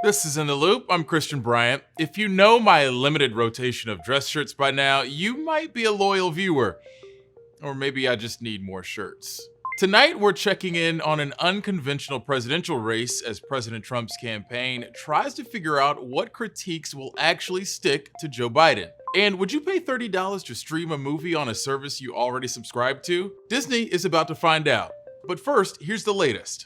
This is In the Loop. I'm Christian Bryant. If you know my limited rotation of dress shirts by now, you might be a loyal viewer. Or maybe I just need more shirts. Tonight, we're checking in on an unconventional presidential race as President Trump's campaign tries to figure out what critiques will actually stick to Joe Biden. And would you pay $30 to stream a movie on a service you already subscribe to? Disney is about to find out. But first, here's the latest.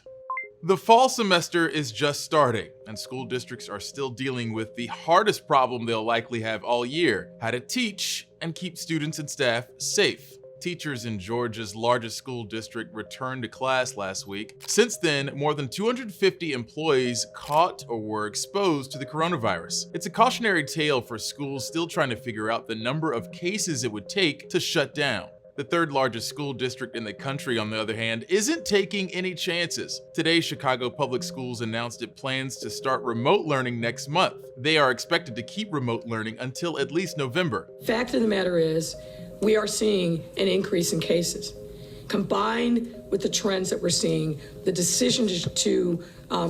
The fall semester is just starting, and school districts are still dealing with the hardest problem they'll likely have all year: how to teach and keep students and staff safe. Teachers in Georgia's largest school district returned to class last week. Since then, more than 250 employees caught or were exposed to the coronavirus. It's a cautionary tale for schools still trying to figure out the number of cases it would take to shut down. The third largest school district in the country, on the other hand, isn't taking any chances. Today, Chicago Public Schools announced it plans to start remote learning next month. They are expected to keep remote learning until at least November. Fact of the matter is, we are seeing an increase in cases. Combined with the trends that we're seeing, the decision to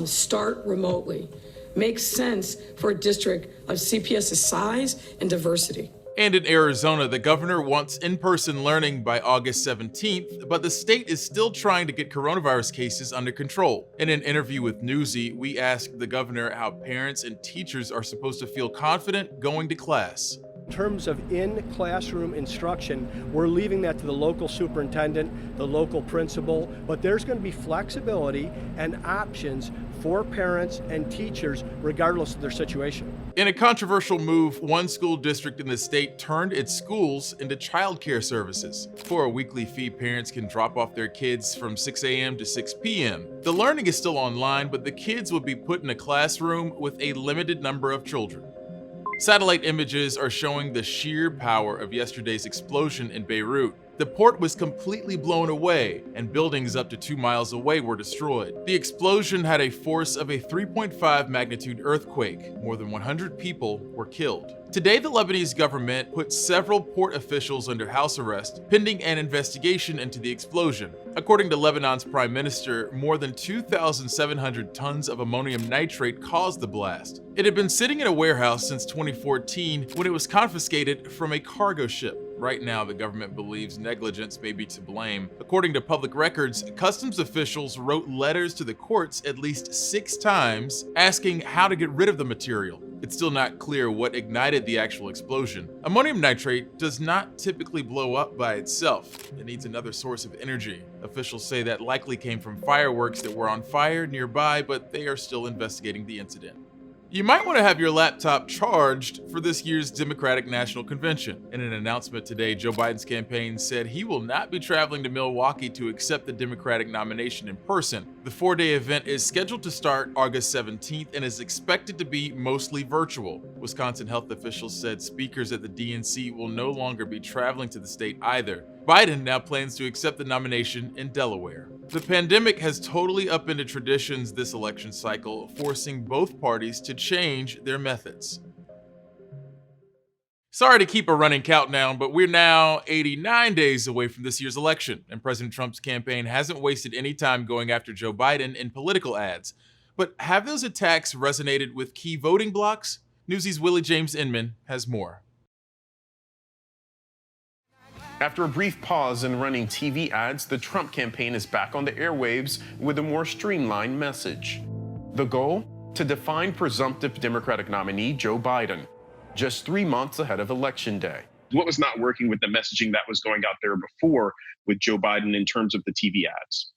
start remotely makes sense for a district of CPS's size and diversity. And in Arizona, the governor wants in-person learning by August 17th, but the state is still trying to get coronavirus cases under control. In an interview with Newsy, we asked the governor how parents and teachers are supposed to feel confident going to class. In terms of in-classroom instruction, we're leaving that to the local superintendent, the local principal, but there's going to be flexibility and options for parents and teachers regardless of their situation. In a controversial move, one school district in the state turned its schools into childcare services. For a weekly fee, parents can drop off their kids from 6 a.m. to 6 p.m. The learning is still online, but the kids will be put in a classroom with a limited number of children. Satellite images are showing the sheer power of yesterday's explosion in Beirut. The port was completely blown away, and buildings up to 2 miles away were destroyed. The explosion had a force of a 3.5 magnitude earthquake. More than 100 people were killed. Today, the Lebanese government put several port officials under house arrest, pending an investigation into the explosion. According to Lebanon's prime minister, more than 2,700 tons of ammonium nitrate caused the blast. It had been sitting in a warehouse since 2014 when it was confiscated from a cargo ship. Right now, the government believes negligence may be to blame. According to public records, customs officials wrote letters to the courts at least 6 times asking how to get rid of the material. It's still not clear what ignited the actual explosion. Ammonium nitrate does not typically blow up by itself. It needs another source of energy. Officials say that likely came from fireworks that were on fire nearby, but they are still investigating the incident. You might want to have your laptop charged for this year's Democratic National Convention. In an announcement today, Joe Biden's campaign said he will not be traveling to Milwaukee to accept the Democratic nomination in person. The 4-day event is scheduled to start August 17th and is expected to be mostly virtual. Wisconsin health officials said speakers at the DNC will no longer be traveling to the state either. Biden now plans to accept the nomination in Delaware. The pandemic has totally upended traditions this election cycle, forcing both parties to change their methods. Sorry to keep a running countdown, but we're now 89 days away from this year's election, and President Trump's campaign hasn't wasted any time going after Joe Biden in political ads. But have those attacks resonated with key voting blocs? Newsy's Willie James Inman has more. After a brief pause in running TV ads, the Trump campaign is back on the airwaves with a more streamlined message. The goal? To define presumptive Democratic nominee Joe Biden, just 3 months ahead of Election Day. What was not working with the messaging that was going out there before with Joe Biden in terms of the TV ads?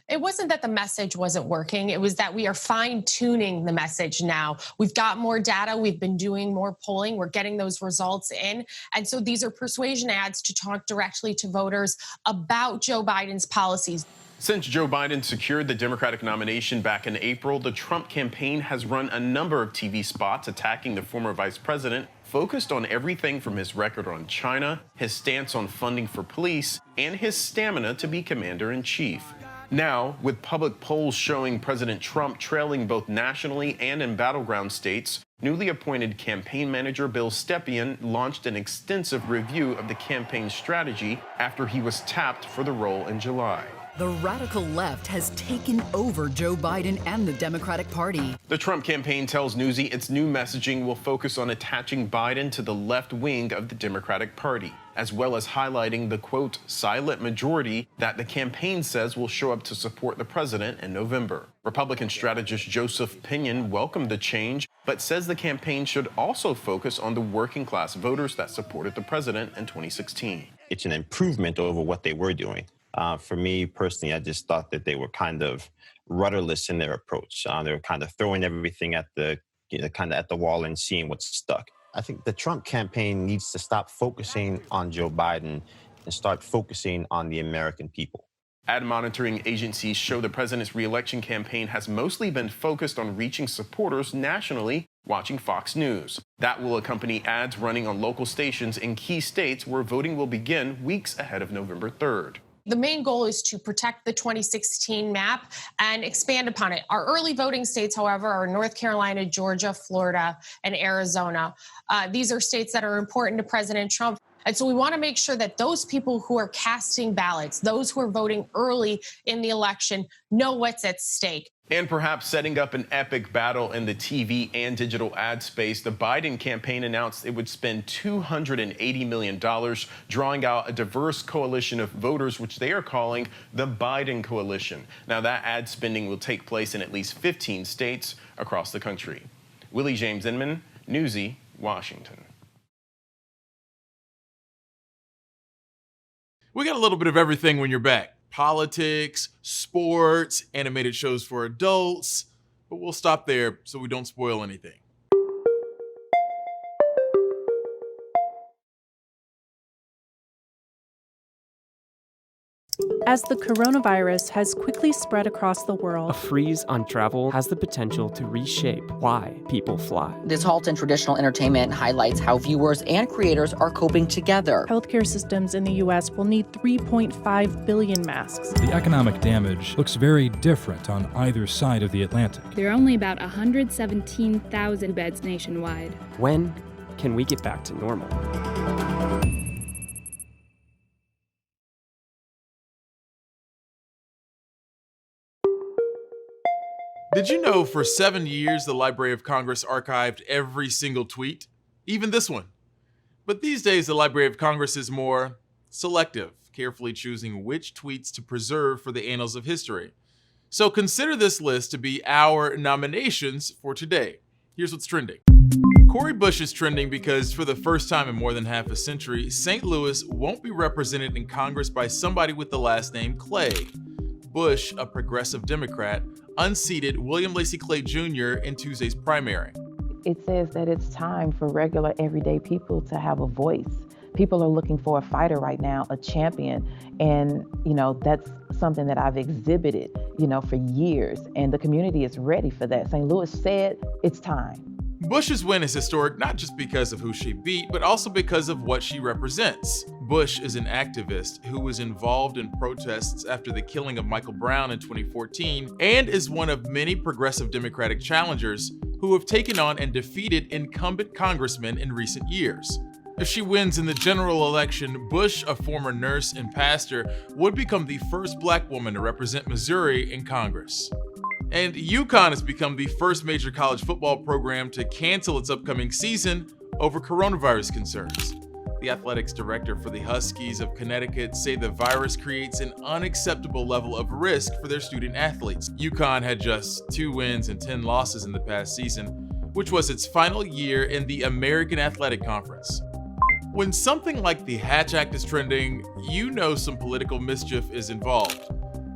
It wasn't that the message wasn't working. It was that we are fine-tuning the message now. We've got more data. We've been doing more polling. We're getting those results in. And so these are persuasion ads to talk directly to voters about Joe Biden's policies. Since Joe Biden secured the Democratic nomination back in April, the Trump campaign has run a number of TV spots attacking the former vice president, focused on everything from his record on China, his stance on funding for police, and his stamina to be commander-in-chief. Now, with public polls showing President Trump trailing both nationally and in battleground states, newly appointed campaign manager Bill Stepien launched an extensive review of the campaign strategy after he was tapped for the role in July. The radical left has taken over Joe Biden and the Democratic Party. The Trump campaign tells Newsy its new messaging will focus on attaching Biden to the left wing of the Democratic Party, as well as highlighting the, quote, silent majority that the campaign says will show up to support the president in November. Republican strategist Joseph Pinion welcomed the change, but says the campaign should also focus on the working class voters that supported the president in 2016. It's an improvement over what they were doing. For me personally, I just thought that they were kind of rudderless in their approach. They were kind of throwing everything at the wall and seeing what's stuck. I think the Trump campaign needs to stop focusing on Joe Biden and start focusing on the American people. Ad monitoring agencies show the president's re-election campaign has mostly been focused on reaching supporters nationally watching Fox News. That will accompany ads running on local stations in key states where voting will begin weeks ahead of November 3rd. The main goal is to protect the 2016 map and expand upon it. Our early voting states, however, are North Carolina, Georgia, Florida, and Arizona. These are states that are important to President Trump. And so we want to make sure that those people who are casting ballots, those who are voting early in the election, know what's at stake. And perhaps setting up an epic battle in the TV and digital ad space, the Biden campaign announced it would spend $280 million, drawing out a diverse coalition of voters, which they are calling the Biden Coalition. Now, that ad spending will take place in at least 15 states across the country. Willie James Inman, Newsy, Washington. We got a little bit of everything when you're back. Politics, sports, animated shows for adults, but we'll stop there so we don't spoil anything. As the coronavirus has quickly spread across the world, a freeze on travel has the potential to reshape why people fly. This halt in traditional entertainment highlights how viewers and creators are coping together. Healthcare systems in the U.S. will need 3.5 billion masks. The economic damage looks very different on either side of the Atlantic. There are only about 117,000 beds nationwide. When can we get back to normal? Did you know for 7 years the Library of Congress archived every single tweet? Even this one. But these days the Library of Congress is more selective, carefully choosing which tweets to preserve for the annals of history. So consider this list to be our nominations for today. Here's what's trending. Cori Bush is trending because for the first time in more than half a century, St. Louis won't be represented in Congress by somebody with the last name Clay. Bush, a progressive Democrat, unseated William Lacey Clay Jr. in Tuesday's primary. It says that it's time for regular, everyday people to have a voice. People are looking for a fighter right now, a champion. And, that's something that I've exhibited, for years. And the community is ready for that. St. Louis said it's time. Bush's win is historic not just because of who she beat, but also because of what she represents. Bush is an activist who was involved in protests after the killing of Michael Brown in 2014 and is one of many progressive Democratic challengers who have taken on and defeated incumbent congressmen in recent years. If she wins in the general election, Bush, a former nurse and pastor, would become the first Black woman to represent Missouri in Congress. And UConn has become the first major college football program to cancel its upcoming season over coronavirus concerns. The athletics director for the Huskies of Connecticut say the virus creates an unacceptable level of risk for their student athletes. UConn had just 2 wins and 10 losses in the past season, which was its final year in the American Athletic Conference. When something like the Hatch Act is trending, some political mischief is involved.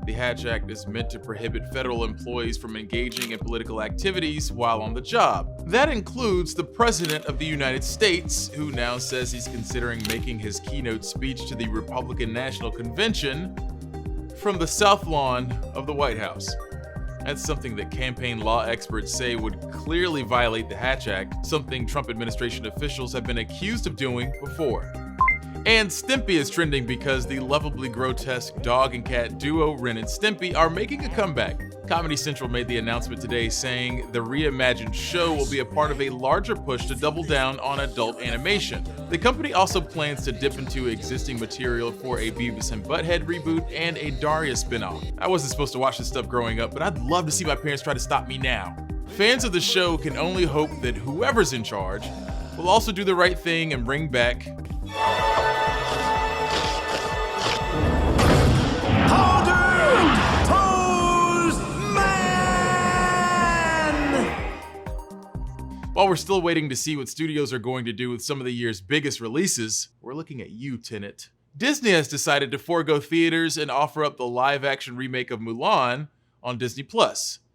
The Hatch Act is meant to prohibit federal employees from engaging in political activities while on the job. That includes the President of the United States, who now says he's considering making his keynote speech to the Republican National Convention from the South Lawn of the White House. That's something that campaign law experts say would clearly violate the Hatch Act, something Trump administration officials have been accused of doing before. And Stimpy is trending because the lovably grotesque dog and cat duo Ren and Stimpy are making a comeback. Comedy Central made the announcement today saying the reimagined show will be a part of a larger push to double down on adult animation. The company also plans to dip into existing material for a Beavis and Butthead reboot and a Daria spinoff. I wasn't supposed to watch this stuff growing up, but I'd love to see my parents try to stop me now. Fans of the show can only hope that whoever's in charge will also do the right thing and bring back While we're still waiting to see what studios are going to do with some of the year's biggest releases, we're looking at you, Tenet. Disney has decided to forego theaters and offer up the live-action remake of Mulan on Disney+.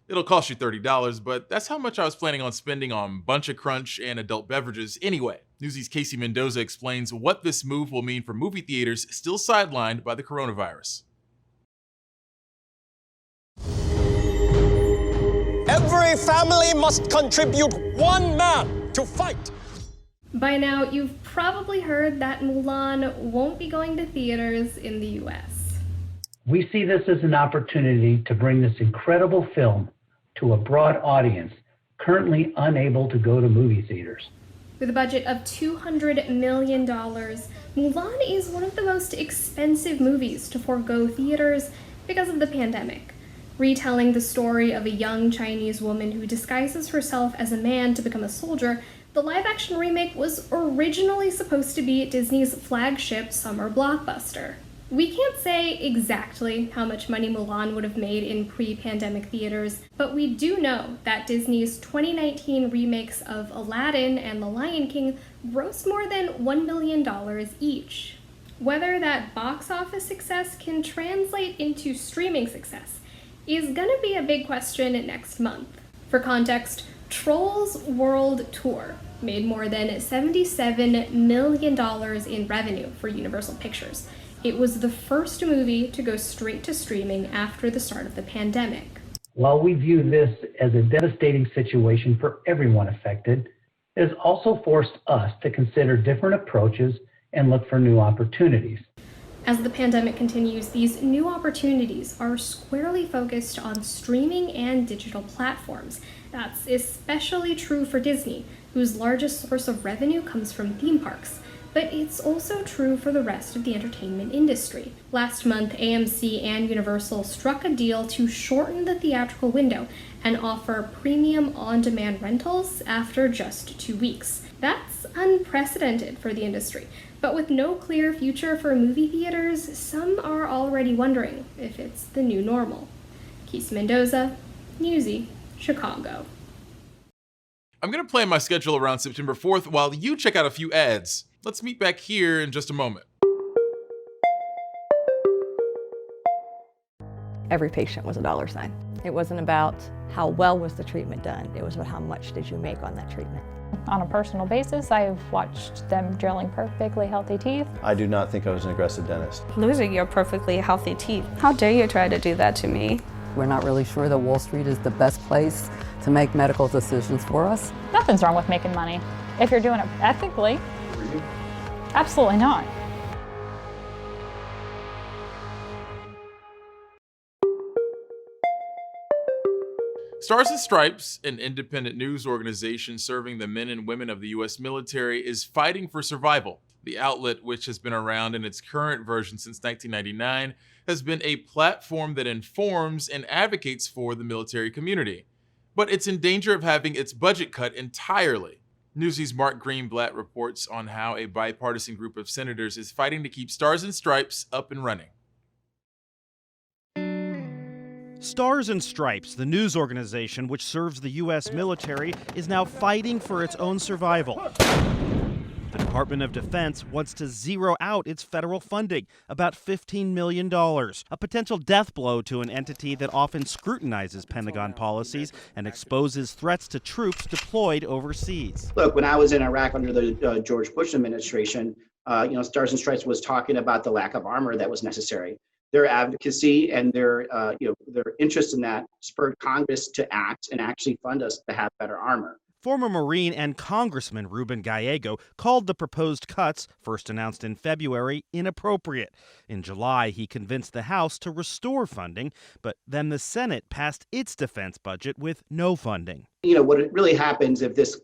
It'll cost you $30, but that's how much I was planning on spending on Bunch of Crunch and adult beverages anyway. Newsy's Casey Mendoza explains what this move will mean for movie theaters still sidelined by the coronavirus. Every family must contribute one man to fight. By now, you've probably heard that Mulan won't be going to theaters in the US. We see this as an opportunity to bring this incredible film to a broad audience currently unable to go to movie theaters. With a budget of $200 million, Mulan is one of the most expensive movies to forego theaters because of the pandemic. Retelling the story of a young Chinese woman who disguises herself as a man to become a soldier, the live-action remake was originally supposed to be Disney's flagship summer blockbuster. We can't say exactly how much money Mulan would have made in pre-pandemic theaters, but we do know that Disney's 2019 remakes of Aladdin and The Lion King grossed more than $1 million each. Whether that box office success can translate into streaming success is gonna be a big question next month. For context, Trolls World Tour made more than $77 million in revenue for Universal Pictures. It was the first movie to go straight to streaming after the start of the pandemic. While we view this as a devastating situation for everyone affected, it has also forced us to consider different approaches and look for new opportunities. As the pandemic continues, these new opportunities are squarely focused on streaming and digital platforms. That's especially true for Disney, whose largest source of revenue comes from theme parks. But it's also true for the rest of the entertainment industry. Last month, AMC and Universal struck a deal to shorten the theatrical window and offer premium on-demand rentals after just 2 weeks. That's unprecedented for the industry. But with no clear future for movie theaters, some are already wondering if it's the new normal. Casey Mendoza, Newsy, Chicago. I'm going to plan my schedule around September 4th while you check out a few ads. Let's meet back here in just a moment. Every patient was a dollar sign. It wasn't about how well was the treatment done. It was about how much did you make on that treatment. On a personal basis, I've watched them drilling perfectly healthy teeth. I do not think I was an aggressive dentist. Losing your perfectly healthy teeth. How dare you try to do that to me? We're not really sure that Wall Street is the best place to make medical decisions for us. Nothing's wrong with making money. If you're doing it ethically, absolutely not. Stars and Stripes, an independent news organization serving the men and women of the U.S. military, is fighting for survival. The outlet, which has been around in its current version since 1999, has been a platform that informs and advocates for the military community. But it's in danger of having its budget cut entirely. Newsy's Mark Greenblatt reports on how a bipartisan group of senators is fighting to keep Stars and Stripes up and running. Stars and Stripes, the news organization which serves the U.S. military, is now fighting for its own survival. The Department of Defense wants to zero out its federal funding, about $15 million, a potential death blow to an entity that often scrutinizes Pentagon policies and exposes threats to troops deployed overseas. Look, when I was in Iraq under the George Bush administration, Stars and Stripes was talking about the lack of armor that was necessary. Their advocacy and their interest in that spurred Congress to act and actually fund us to have better armor. Former Marine and Congressman Ruben Gallego called the proposed cuts, first announced in February, inappropriate. In July, he convinced the House to restore funding, but then the Senate passed its defense budget with no funding. You know, what really happens if this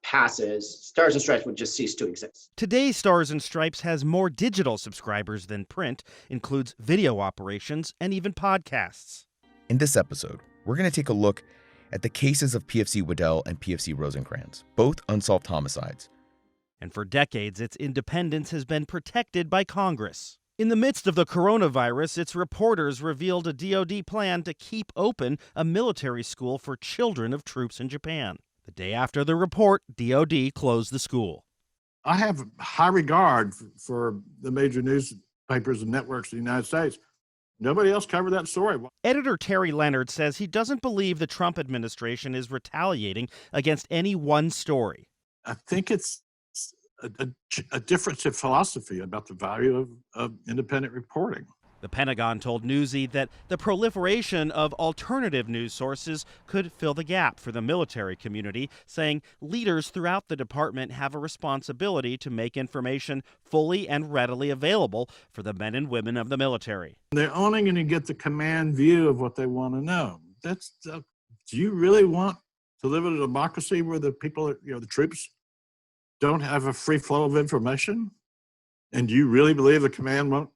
passes, Stars and Stripes would just cease to exist. Today, Stars and Stripes has more digital subscribers than print, includes video operations, and even podcasts. In this episode, we're going to take a look at the cases of PFC Waddell and PFC Rosencrantz, both unsolved homicides. And for decades, its independence has been protected by Congress. In the midst of the coronavirus, its reporters revealed a DoD plan to keep open a military school for children of troops in Japan. The day after the report, DoD closed the school. I have high regard for the major newspapers and networks in the United States. Nobody else covered that story. Editor Terry Leonard says he doesn't believe the Trump administration is retaliating against any one story. I think it's a difference in philosophy about the value of independent reporting. The Pentagon told Newsy that the proliferation of alternative news sources could fill the gap for the military community, saying leaders throughout the department have a responsibility to make information fully and readily available for the men and women of the military. They're only going to get the command view of what they want to know. Do you really want to live in a democracy where the people, the troops don't have a free flow of information? And do you really believe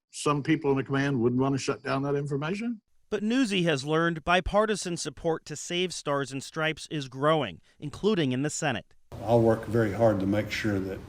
some people in the command wouldn't want to shut down that information? But Newsy has learned bipartisan support to save Stars and Stripes is growing, including in the Senate. I'll work very hard to make sure that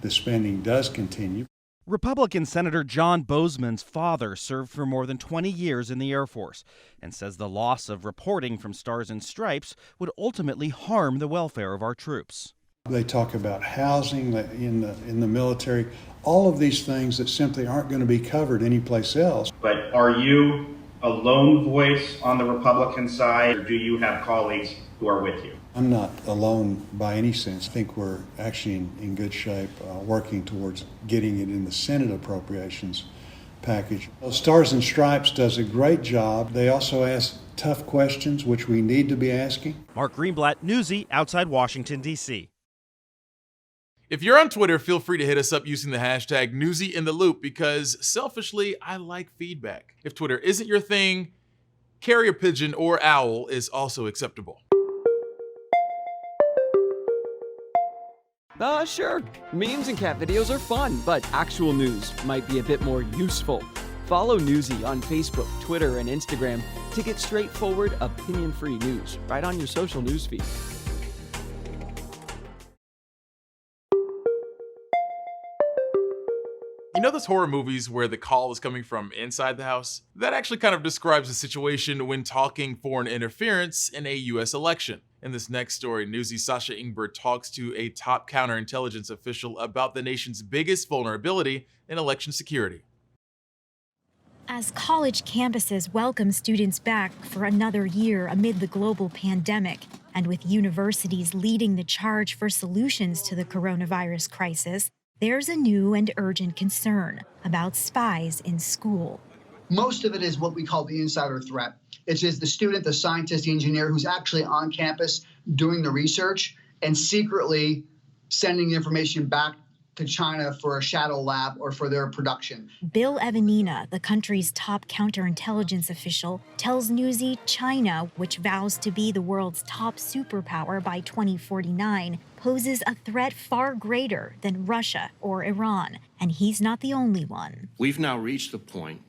the spending does continue. Republican Senator John Bozeman's father served for more than 20 years in the Air Force and says the loss of reporting from Stars and Stripes would ultimately harm the welfare of our troops. They talk about housing in the military, all of these things that simply aren't going to be covered anyplace else. But are you a lone voice on the Republican side, or do you have colleagues who are with you? I'm not alone by any sense. I think we're actually in good shape working towards getting it in the Senate appropriations package. Stars and Stripes does a great job. They also ask tough questions, which we need to be asking. Mark Greenblatt, Newsy, outside Washington, D.C. If you're on Twitter, feel free to hit us up using the hashtag NewsyInTheLoop because selfishly, I like feedback. If Twitter isn't your thing, carrier pigeon or owl is also acceptable. Sure. Memes and cat videos are fun, but actual news might be a bit more useful. Follow Newsy on Facebook, Twitter, and Instagram to get straightforward, opinion-free news right on your social news feed. You know those horror movies where the call is coming from inside the house? That actually kind of describes the situation when talking foreign interference in a US election. In this next story, Newsy's Sasha Ingber talks to a top counterintelligence official about the nation's biggest vulnerability in election security. As college campuses welcome students back for another year amid the global pandemic, and with universities leading the charge for solutions to the coronavirus crisis, there's a new and urgent concern about spies in school. Most of it is what we call the insider threat. It's just the student, the scientist, the engineer who's actually on campus doing the research and secretly sending information back to China for a shadow lab or for their production. Bill Evanina, the country's top counterintelligence official, tells Newsy China, which vows to be the world's top superpower by 2049, poses a threat far greater than Russia or Iran, and he's not the only one. We've now reached the point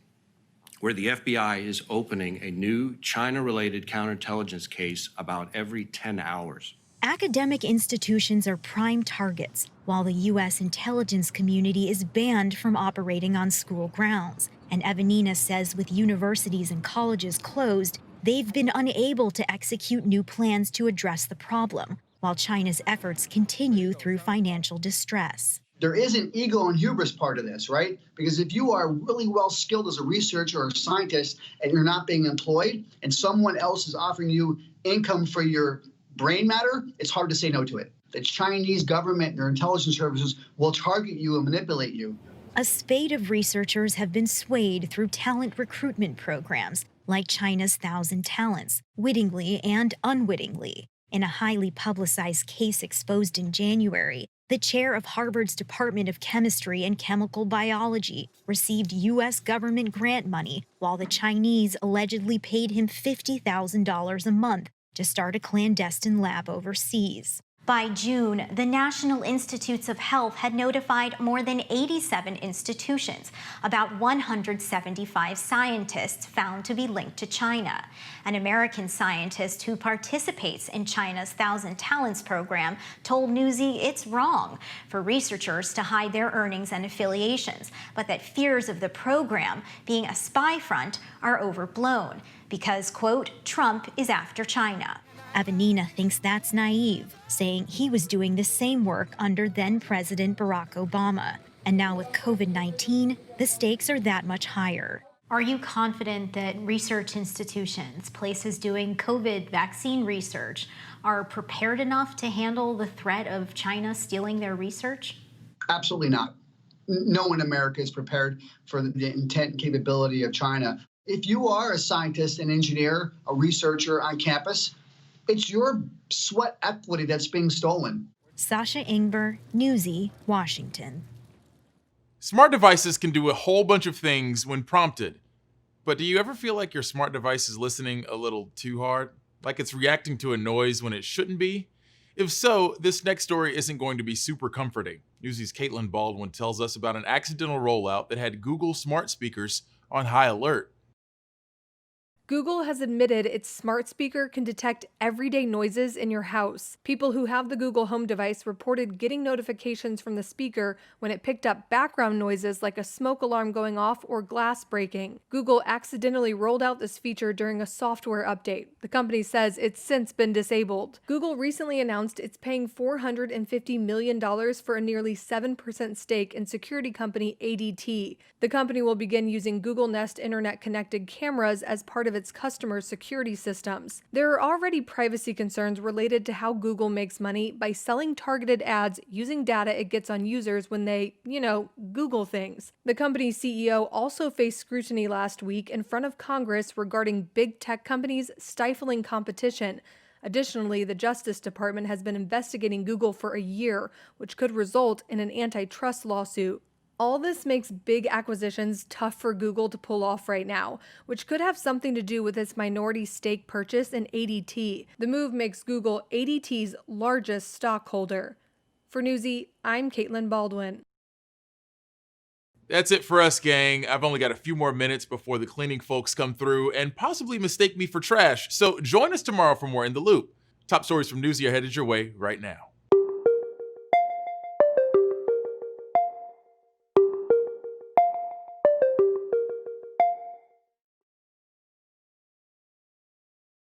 where the FBI is opening a new China-related counterintelligence case about every 10 hours. Academic institutions are prime targets, while the U.S. intelligence community is banned from operating on school grounds. And Evanina says with universities and colleges closed, they've been unable to execute new plans to address the problem, while China's efforts continue through financial distress. There is an ego and hubris part of this, right? Because if you are really well skilled as a researcher or a scientist and you're not being employed and someone else is offering you income for your brain matter, it's hard to say no to it. The Chinese government and their intelligence services will target you and manipulate you. A spate of researchers have been swayed through talent recruitment programs like China's 1,000 Talents, wittingly and unwittingly. In a highly publicized case exposed in January, the chair of Harvard's Department of Chemistry and Chemical Biology received U.S. government grant money while the Chinese allegedly paid him $50,000 a month to start a clandestine lab overseas. By June, the National Institutes of Health had notified more than 87 institutions, about 175 scientists found to be linked to China. An American scientist who participates in China's Thousand Talents program told Newsy it's wrong for researchers to hide their earnings and affiliations, but that fears of the program being a spy front are overblown because, quote, Trump is after China. Evanina thinks that's naive, saying he was doing the same work under then-President Barack Obama. And now with COVID-19, the stakes are that much higher. Are you confident that research institutions, places doing COVID vaccine research, are prepared enough to handle the threat of China stealing their research? Absolutely not. No one in America is prepared for the intent and capability of China. If you are a scientist, an engineer, a researcher on campus, it's your sweat equity that's being stolen. Sasha Ingber, Newsy, Washington. Smart devices can do a whole bunch of things when prompted. But do you ever feel like your smart device is listening a little too hard? Like it's reacting to a noise when it shouldn't be? If so, this next story isn't going to be super comforting. Newsy's Caitlin Baldwin tells us about an accidental rollout that had Google smart speakers on high alert. Google has admitted its smart speaker can detect everyday noises in your house. People who have the Google Home device reported getting notifications from the speaker when it picked up background noises like a smoke alarm going off or glass breaking. Google accidentally rolled out this feature during a software update. The company says it's since been disabled. Google recently announced it's paying $450 million for a nearly 7% stake in security company ADT. The company will begin using Google Nest internet-connected cameras as part of its customer security systems. There are already privacy concerns related to how Google makes money by selling targeted ads using data it gets on users when they, Google things. The company's CEO also faced scrutiny last week in front of Congress regarding big tech companies stifling competition. Additionally, the Justice Department has been investigating Google for a year, which could result in an antitrust lawsuit. All this makes big acquisitions tough for Google to pull off right now, which could have something to do with its minority stake purchase in ADT. The move makes Google ADT's largest stockholder. For Newsy, I'm Caitlin Baldwin. That's it for us, gang. I've only got a few more minutes before the cleaning folks come through and possibly mistake me for trash, so join us tomorrow for more In the Loop. Top stories from Newsy are headed your way right now.